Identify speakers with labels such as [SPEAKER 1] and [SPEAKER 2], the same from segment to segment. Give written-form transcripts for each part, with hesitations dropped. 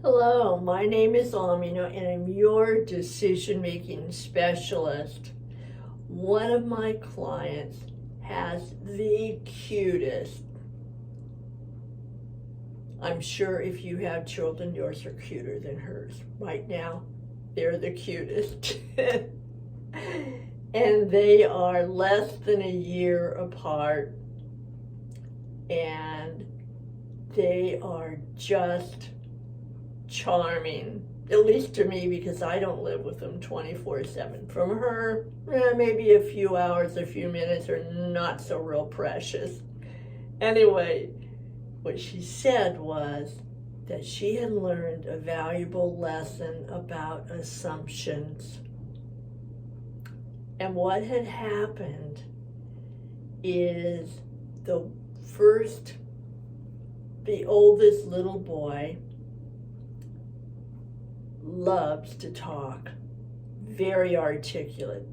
[SPEAKER 1] Hello, my name is Amina and I'm your decision-making specialist. One of my clients has the cutest. I'm sure if you have children, yours are cuter than hers. Right now, they're the cutest. And they are less than a year apart, and they are just charming, at least to me, because I don't live with them 24/7. From her, maybe a few hours, a few minutes are not so real precious. Anyway, what she said was that she had learned a valuable lesson about assumptions. And what had happened is the oldest little boy loves to talk, very articulate.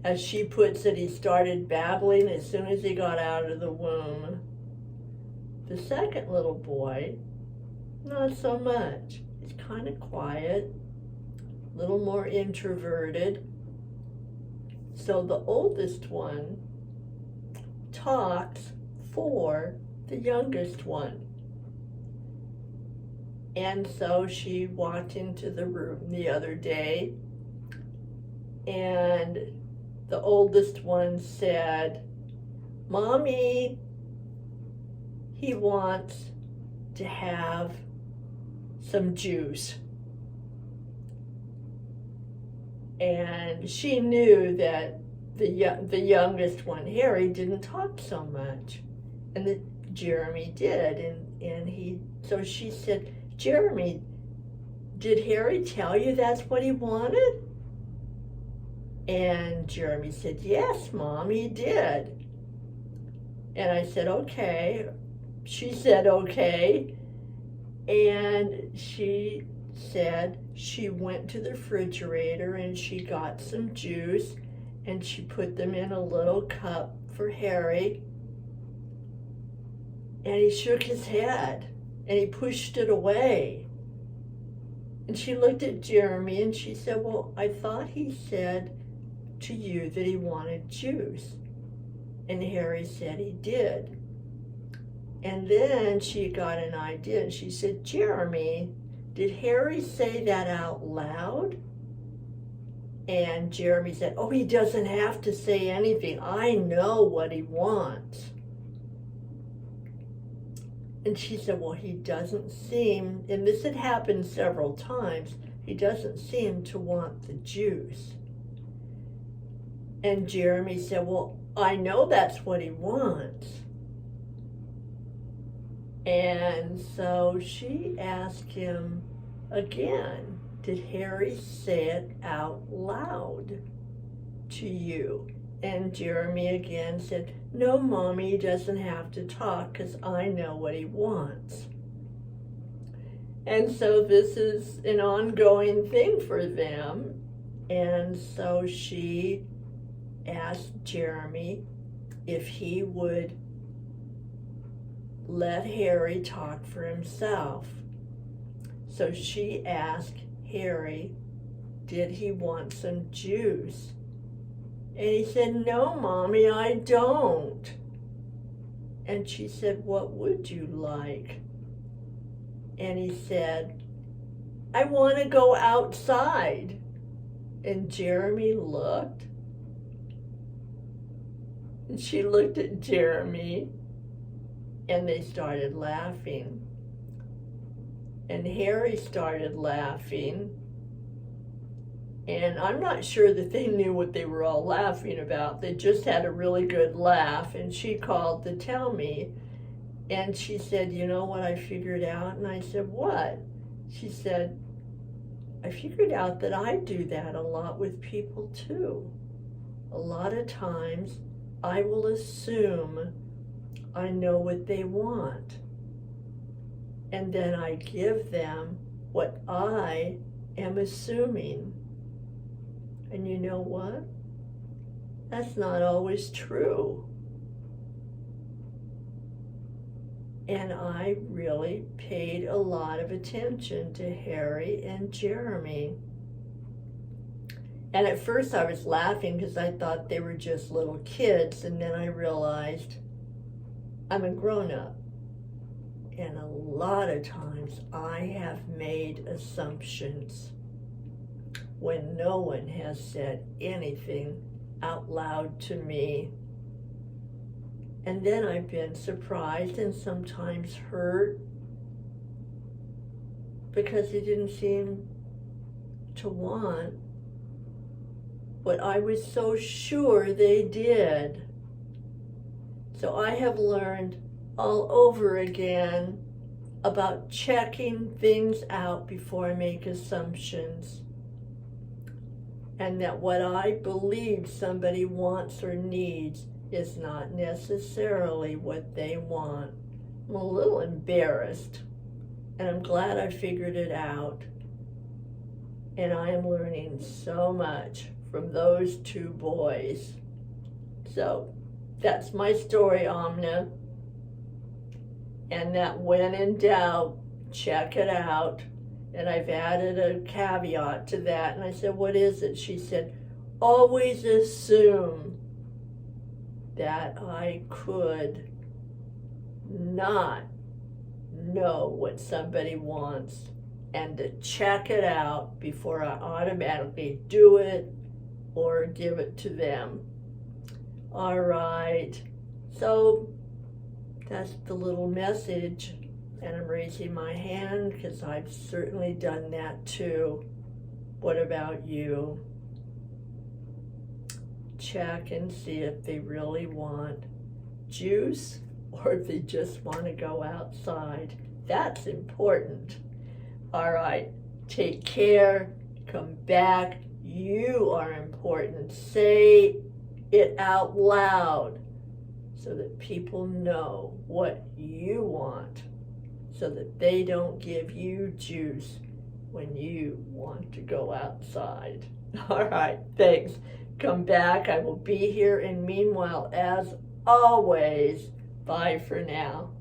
[SPEAKER 1] As she puts it, he started babbling as soon as he got out of the womb. The second little boy, not so much. He's kind of quiet, a little more introverted. So the oldest one talks for the youngest one. And so she walked into the room the other day, and the oldest one said, "Mommy, he wants to have some juice." And she knew that the youngest one, Harry, didn't talk so much, and that Jeremy did, so she said, "Jeremy, did Harry tell you that's what he wanted?" And Jeremy said, "Yes, Mom, he did." And I said, "Okay." She said, "Okay." And she said she went to the refrigerator and she got some juice and she put them in a little cup for Harry. And he shook his head and he pushed it away. And she looked at Jeremy and she said, "Well, I thought he said to you that he wanted juice." And Harry said he did. And then she got an idea and she said, "Jeremy, did Harry say that out loud?" And Jeremy said, "Oh, he doesn't have to say anything. I know what he wants." And she said, "Well, he doesn't seem," and this had happened several times, "he doesn't seem to want the juice." And Jeremy said, "Well, I know that's what he wants." And so she asked him again, "Did Harry say it out loud to you?" And Jeremy again said, "No, Mommy, he doesn't have to talk because I know what he wants." And so this is an ongoing thing for them. And so she asked Jeremy if he would let Harry talk for himself. So she asked Harry, did he want some juice? And he said, "No, Mommy, I don't." And she said, "What would you like?" And he said, "I want to go outside." And Jeremy looked, and she looked at Jeremy, and they started laughing. And Harry started laughing. And I'm not sure that they knew what they were all laughing about. They just had a really good laugh. And she called to tell me. And she said, "You know what I figured out?" And I said, "What?" She said, "I figured out that I do that a lot with people too. A lot of times I will assume I know what they want. And then I give them what I am assuming. And you know what? That's not always true." And I really paid a lot of attention to Harry and Jeremy. And at first I was laughing because I thought they were just little kids, and then I realized I'm a grown-up. And a lot of times I have made assumptions when no one has said anything out loud to me. And then I've been surprised and sometimes hurt because they didn't seem to want what I was so sure they did. So I have learned all over again about checking things out before I make assumptions. And that what I believe somebody wants or needs is not necessarily what they want. I'm a little embarrassed, and I'm glad I figured it out. And I am learning so much from those two boys. So that's my story, Amna. And that when in doubt, check it out. And I've added a caveat to that. And I said, what is it? She said, always assume that I could not know what somebody wants and to check it out before I automatically do it or give it to them. All right. So that's the little message. And I'm raising my hand because I've certainly done that too. What about you? Check and see if they really want juice or if they just want to go outside. That's important. All right, take care, come back. You are important. Say it out loud so that people know what you want, so that they don't give you juice when you want to go outside. All right, thanks. Come back. I will be here. And meanwhile, as always, bye for now.